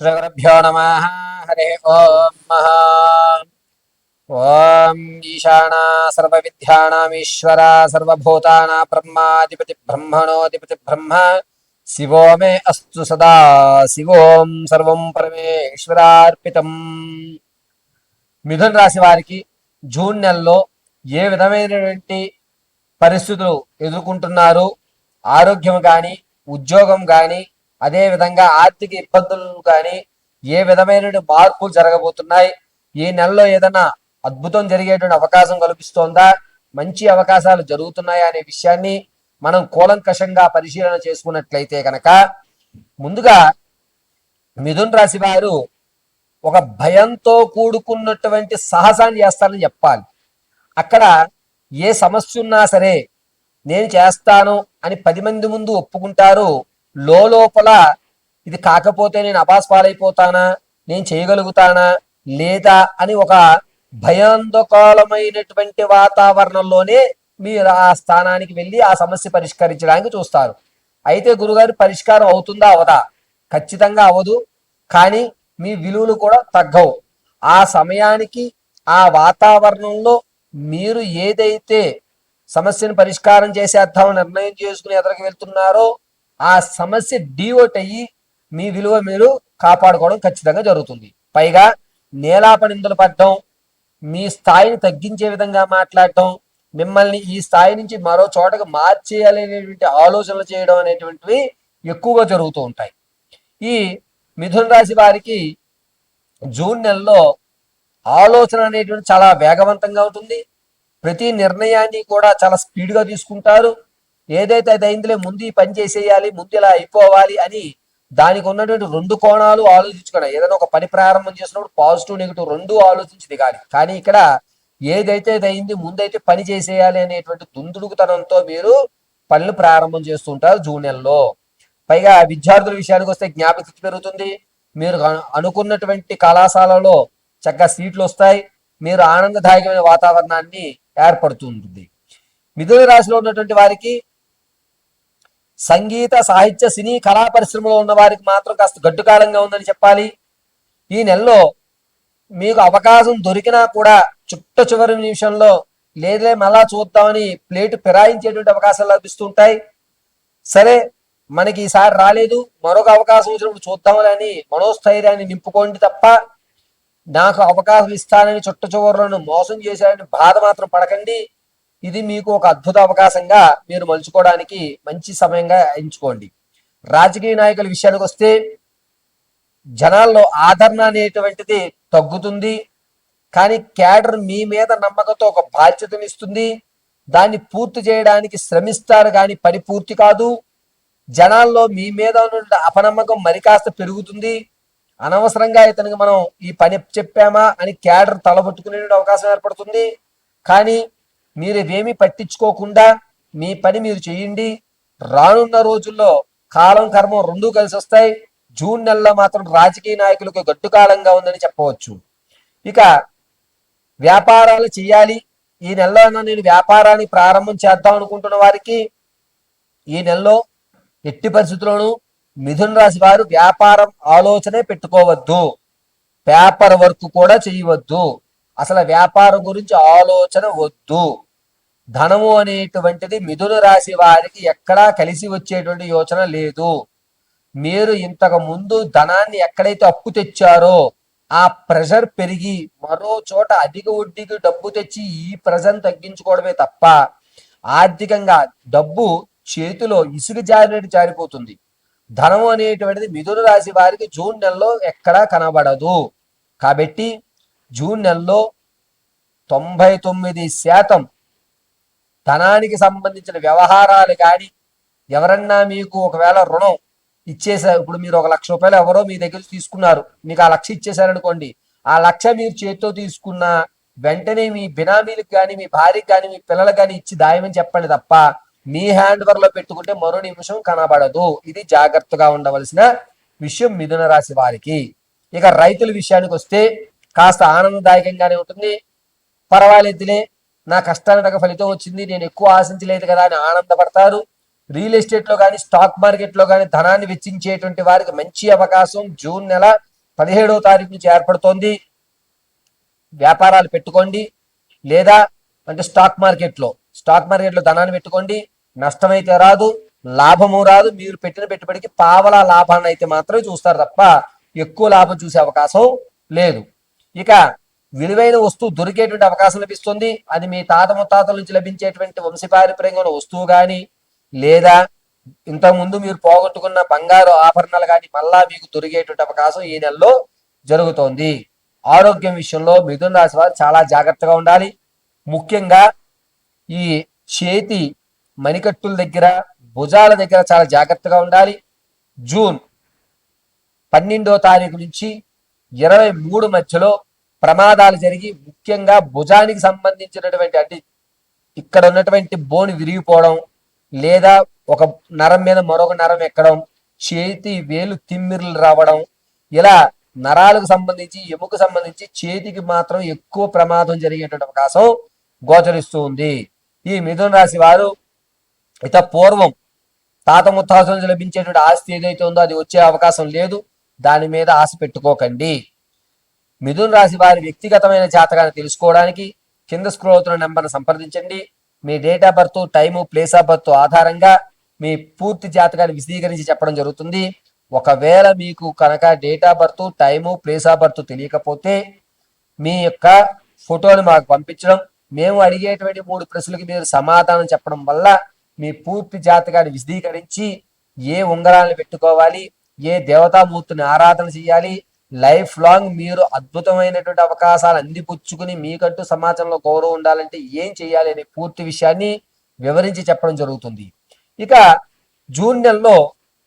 శ్రీగురుభ్యో నమః. హరి ఓం మహా ఓం ఈశానా సర్వవిద్యానామీశ్వర సర్వభూతానా బ్రహ్మాధిపతి బ్రహ్మణోధిపతి బ్రహ్మ శివో మే అస్తు సదా శివోం సర్వం పరమేశ్వరార్పితం. మిథున రాశి వారికి జూన్ నెలలో ఏ విధమైనటువంటి పరిస్థితులు ఎదుర్కొంటున్నారు, ఆరోగ్యం కానీ, ఉద్యోగం కానీ, అదే విధంగా ఆర్థిక ఇబ్బందులు కానీ ఏ విధమైన మార్పులు జరగబోతున్నాయి, ఈ నెలలో ఏదైనా అద్భుతం జరిగేటువంటి అవకాశం కల్పిస్తోందా, మంచి అవకాశాలు జరుగుతున్నాయా అనే విషయాన్ని మనం కూలంకషంగా పరిశీలన చేసుకున్నట్లయితే కనుక, ముందుగా మిథున్ రాశి వారు ఒక భయంతో కూడుకున్నటువంటి సాహసాన్ని చేస్తారని చెప్పాలి. అక్కడ ఏ సమస్య ఉన్నా సరే నేను చేస్తాను అని 10 మంది ముందు ఒప్పుకుంటారు. లోపల ఇది కాకపోతే నేను అపాస్పాలైపోతానా, నేను చేయగలుగుతానా లేదా అని ఒక భయాందోళనమైనటువంటి వాతావరణంలోనే మీరు ఆ స్థానానికి వెళ్ళి ఆ సమస్య పరిష్కరించడానికి చూస్తారు. అయితే గురుగారు పరిష్కారం అవుతుందా అవదా? ఖచ్చితంగా అవదు. కానీ మీ విలువలు కూడా తగ్గవు. ఆ సమయానికి ఆ వాతావరణంలో మీరు ఏదైతే సమస్యను పరిష్కారం చేసేద్దామని నిర్ణయం చేసుకుని ఎదరికి వెళ్తున్నారో ఆ సమస్య డివోట్ అయ్యి మీ విలువ మీరు కాపాడుకోవడం ఖచ్చితంగా జరుగుతుంది. పైగా నేలాపనిందులు పడడం, మీ స్థాయిని తగ్గించే విధంగా మాట్లాడటం, మిమ్మల్ని ఈ స్థాయి నుంచి మరో చోటకు మార్చేయాలనేటువంటి ఆలోచనలు చేయడం అనేటువంటివి ఎక్కువగా జరుగుతూ ఉంటాయి. ఈ మిథున రాశి వారికి జూన్ నెలలో ఆలోచన అనేటువంటి చాలా వేగవంతంగా ఉంటుంది. ప్రతి నిర్ణయాన్ని కూడా చాలా స్పీడ్గా తీసుకుంటారు. ఏదైతే అది అయిందిలే, ముందు ఈ పని చేసేయాలి, ముందు ఇలా అయిపోవాలి అని దానికి ఉన్నటువంటి 2 కోణాలు ఆలోచించుకోవడం. ఏదైనా ఒక పని ప్రారంభం చేసినప్పుడు పాజిటివ్ నెగిటివ్ 2 ఆలోచించి దిగాలి. కానీ ఇక్కడ ఏదైతే అది అయింది, ముందైతే పని చేసేయాలి అనేటువంటి దుందుడుకుతనంతో మీరు పనులు ప్రారంభం చేస్తుంటారు జూన్ నెలలో. పైగా విద్యార్థుల విషయానికి వస్తే జ్ఞాపక శక్తి పెరుగుతుంది. మీరు అనుకున్నటువంటి కళాశాలలో చక్కగా సీట్లు వస్తాయి. మీరు ఆనందదాయకమైన వాతావరణాన్ని ఏర్పడుతుంది. మిథున రాశిలో ఉన్నటువంటి వారికి సంగీత, సాహిత్య, సినీ, కళా పరిశ్రమలో ఉన్న వారికి మాత్రం కాస్త గడ్డుకాలంగా ఉందని చెప్పాలి. ఈ నెలలో మీకు అవకాశం దొరికినా కూడా చివరి నిమిషంలో లేదే మళ్ళా చూద్దామని ప్లేటు ఫిరాయించేటువంటి అవకాశాలు లభిస్తుంటాయి. సరే, మనకి ఈసారి రాలేదు, మరొక అవకాశం వచ్చినప్పుడు చూద్దామని మనోస్థైర్యాన్ని నింపుకోండి తప్ప నాకు అవకాశం ఇస్తానని చివరలను మోసం చేశారని బాధ మాత్రం పడకండి. ఇది మీకు ఒక అద్భుత అవకాశంగా మీరు మలుచుకోవడానికి మంచి సమయంగా ఎంచుకోండి. రాజకీయ నాయకుల విషయానికి వస్తే జనాల్లో ఆదరణ అనేటువంటిది తగ్గుతుంది. కానీ క్యాడర్ మీ మీద నమ్మకంతో ఒక బాధ్యతనిస్తుంది. దాన్ని పూర్తి చేయడానికి శ్రమిస్తారు, కానీ పని పూర్తి కాదు. జనాల్లో మీ మీద ఉన్న అపనమ్మకం మరి కాస్త పెరుగుతుంది. అనవసరంగా ఇతనికి మనం ఈ పని చెప్పామా అని క్యాడర్ తలబట్టుకునే అవకాశం ఏర్పడుతుంది. కానీ మీరు ఇవేమీ పట్టించుకోకుండా మీ పని మీరు చేయండి. రానున్న రోజుల్లో కాలం కర్మం 2 కలిసి వస్తాయి. జూన్ నెలలో మాత్రం రాజకీయ నాయకులకు గడ్డు కాలంగా ఉందని చెప్పవచ్చు. ఇక వ్యాపారాలు చేయాలి, ఈ నెలలో నేను వ్యాపారాన్ని ప్రారంభం చేద్దాం అనుకుంటున్న వారికి ఈ నెలలో ఎట్టి పరిస్థితుల్లోనూ మిథున రాశి వారు వ్యాపారం ఆలోచనే పెట్టుకోవద్దు. పేపర్ వర్క్ కూడా చేయవద్దు. అసలు వ్యాపారం గురించి ఆలోచన వద్దు. ధనము అనేటువంటిది మిథున రాశి వారికి ఎక్కడా కలిసి వచ్చేటువంటి యోచన లేదు. మీరు ఇంతకు ముందు ధనాన్ని ఎక్కడైతే అప్పు తెచ్చారో ఆ ప్రెషర్ పెరిగి మరో చోట అధిక వడ్డీకి డబ్బు తెచ్చి ఈ ప్రెషర్ తగ్గించుకోవడమే తప్ప ఆర్థికంగా డబ్బు చేతిలో ఇసుక జారినట్టు జారిపోతుంది. ధనం అనేటువంటిది మిథున రాశి వారికి జూన్ నెలలో ఎక్కడా కనబడదు. కాబట్టి జూన్ నెలలో 99% ధనానికి సంబంధించిన వ్యవహారాలు కానీ, ఎవరన్నా మీకు ఒకవేళ రుణం ఇచ్చేసారు, ఇప్పుడు మీరు 1 లక్ష రూపాయలు ఎవరో మీ దగ్గర తీసుకున్నారు, మీకు ఆ 1 లక్ష ఇచ్చేసారనుకోండి, ఆ 1 లక్ష మీరు చేతితో తీసుకున్న వెంటనే మీ బినామీలకు కానీ, మీ భార్యకి కానీ, మీ పిల్లలకు కానీ ఇచ్చి దాయమని చెప్పండి తప్ప మీ హ్యాండ్ ఓవర్ లో పెట్టుకుంటే మరో నిమిషం కనబడదు. ఇది జాగ్రత్తగా ఉండవలసిన విషయం మిథున రాశి వారికి. ఇక రైతుల విషయానికి వస్తే కాస్త ఆనందదాయకంగానే ఉంటుంది. పర్వాలేదులే, నా కష్టానికి తగ్గ ఫలితం వచ్చింది, నేను ఎక్కువ ఆశించలేదు కదా అని ఆనందపడతారు. రియల్ ఎస్టేట్ లో కానీ స్టాక్ మార్కెట్ లో కానీ ధనాన్ని వెచ్చించేటువంటి వారికి మంచి అవకాశం జూన్ నెల 17వ తారీఖు నుంచి ఏర్పడుతోంది. వ్యాపారాలు పెట్టుకోండి, లేదా అంటే స్టాక్ మార్కెట్లో ధనాన్ని పెట్టుకోండి. నష్టమైతే రాదు, లాభము రాదు. మీరు పెట్టిన పెట్టుబడికి పావలా లాభాన్ని అయితే మాత్రమే చూస్తారు తప్ప ఎక్కువ లాభం చూసే అవకాశం లేదు. ఇక విలువైన వస్తువు దొరికేటువంటి అవకాశం లభిస్తుంది. అది మీ తాత ముత్తాతల నుంచి లభించేటువంటి వంశపారంపర్యంగా వస్తువు కానీ, లేదా ఇంతకుముందు మీరు పోగొట్టుకున్న బంగారు ఆభరణాలు కానీ మళ్ళా మీకు దొరికేటువంటి అవకాశం ఈ నెలలో జరుగుతోంది. ఆరోగ్యం విషయంలో మిథున రాశి వారు చాలా జాగ్రత్తగా ఉండాలి. ముఖ్యంగా ఈ చేతి మణికట్టుల దగ్గర, భుజాల దగ్గర చాలా జాగ్రత్తగా ఉండాలి. జూన్ 12వ తారీఖు నుంచి 23 మధ్యలో ప్రమాదాలు జరిగి, ముఖ్యంగా భుజానికి సంబంధించినటువంటి అంటే ఇక్కడ ఉన్నటువంటి బోన్ విరిగిపోవడం, లేదా ఒక నరం మీద మరొక నరం ఎక్కడం, చేతి వేలు తిమ్మిర్లు రావడం, ఇలా నరాలకు సంబంధించి ఎముకు సంబంధించి చేతికి మాత్రం ఎక్కువ ప్రమాదం జరిగేటువంటి అవకాశం గోచరిస్తూ ఉంది. ఈ మిథున రాశి వారు ఇత పూర్వం తాత ముత్తాతల నుంచి లభించేటువంటి ఆస్తి ఏదైతే ఉందో అది వచ్చే అవకాశం లేదు. దాని మీద ఆశ పెట్టుకోకండి. మిథున రాశి వారి వ్యక్తిగతమైన జాతకాన్ని తెలుసుకోవడానికి కింద స్క్రోల్ అవుతున్న నెంబర్ను సంప్రదించండి. మీ date of birth, time, place of birth ఆధారంగా మీ పూర్తి జాతకాన్ని విశదీకరించి చెప్పడం జరుగుతుంది. ఒకవేళ మీకు కనుక date of birth, time, place of birth తెలియకపోతే మీ యొక్క ఫోటోని మాకు పంపించడం, మేము అడిగేటువంటి 3 ప్రశ్నలకి మీరు సమాధానం చెప్పడం వల్ల మీ పూర్తి జాతకాన్ని విశదీకరించి ఏ ఉంగరాలను పెట్టుకోవాలి, ఏ దేవతామూర్తిని ఆరాధన చేయాలి, లైఫ్ లాంగ్ మీరు అద్భుతమైనటువంటి అవకాశాలు అందిపుచ్చుకుని మీకంటూ సమాజంలో గౌరవం ఉండాలంటే ఏం చేయాలి అనే పూర్తి విషయాన్ని వివరించి చెప్పడం జరుగుతుంది. ఇక జూన్ నెలలో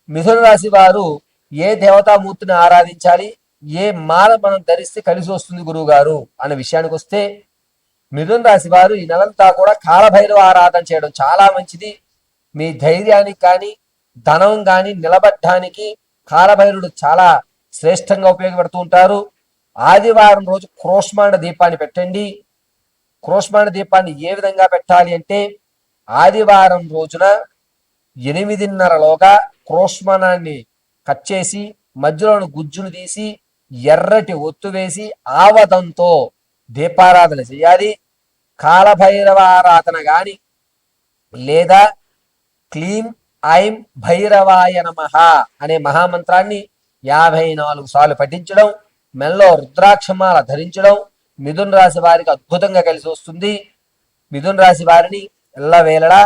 మిథున రాశి వారు ఏ దేవతామూర్తిని ఆరాధించాలి, ఏ మాల మనం ధరిస్తే కలిసి వస్తుంది గురువు గారు అనే విషయానికి వస్తే, మిథున రాశి వారు ఈ నెలంతా కూడా కాలభైరవ ఆరాధన చేయడం చాలా మంచిది. మీ ధైర్యానికి కానీ ధనం కానీ నిలబడ్డానికి కాలభైరుడు చాలా శ్రేష్టంగా ఉపయోగపడుతూ ఉంటారు. ఆదివారం రోజు క్రోష్మాండ దీపాన్ని పెట్టండి. క్రోష్మాండ దీపాన్ని ఏ విధంగా పెట్టాలి అంటే, ఆదివారం రోజున 8:30లోగా క్రోష్మానాన్ని కట్ చేసి మధ్యలోని గుజ్జును తీసి ఎర్రటి ఒత్తు వేసి ఆవదంతో దీపారాధన చేయాలి. కాలభైరవ ఆరాధన గాని లేదా క్లీం ఐం భైరవాయ నమః అనే మహామంత్రాన్ని 54 సార్లు పఠించడం, మెల్లో రుద్రాక్షమాల ధరించడం మిథున రాశి వారికి అద్భుతంగా కలిసి వస్తుంది. మిథున రాశి వారిని ఎల్లవేళలా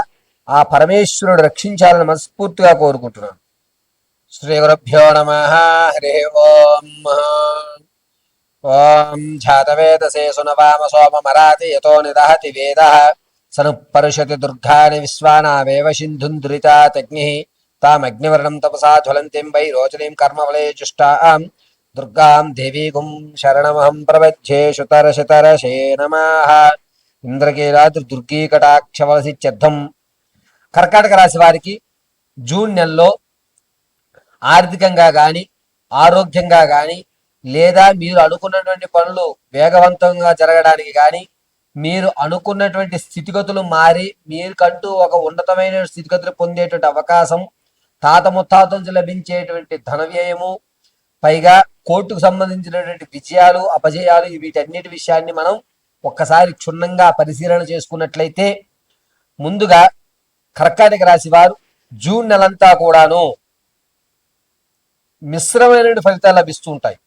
ఆ పరమేశ్వరుడు రక్షించాలని మనస్ఫూర్తిగా కోరుకుంటున్నాను. శ్రీ గురుభ్యో నమః. హరి ఓం. ఓం ఝాతవేదసే సునవామ సోమమరాతి యతో నిదహతి వేదః సనుపరుషతి దుర్గాని విశ్వానావేవ సింధుం దురితాతగ్నిః తామగ్నివర్ణం తపసా జ్వలంతిం వై రోచనీం కర్మఫలే చుష్టాం దుర్గాం దేవీగుం శరణమహం ప్రపద్యే. శుతరశతరశే నమః. ఇంద్రకీలాద్రి దుర్గీ కటాక్షవలసిత్యర్థం. కర్కాటక రాశి వారికి జూన్ నెలలో ఆర్థికంగా కానీ ఆరోగ్యంగా కానీ, లేదా మీరు అనుకున్నటువంటి పనులు వేగవంతంగా జరగడానికి కానీ, మీరు అనుకున్నటువంటి స్థితిగతులు మారి మీకంటూ ఒక ఉన్నతమైన స్థితిగతులు పొందేటువంటి అవకాశం, తాత ముత్తాతల నుంచి లభించేటువంటి ధన వ్యయము, పైగా కోర్టుకు సంబంధించినటువంటి విజయాలు, అపజయాలు, వీటన్నిటి విషయాన్ని మనం ఒక్కసారి క్షుణ్ణంగా పరిశీలన చేసుకున్నట్లయితే, ముందుగా కర్కాటక రాశి వారు జూన్ నెలంతా కూడాను మిశ్రమైనటువంటి ఫలితాలు లభిస్తూ ఉంటాయి.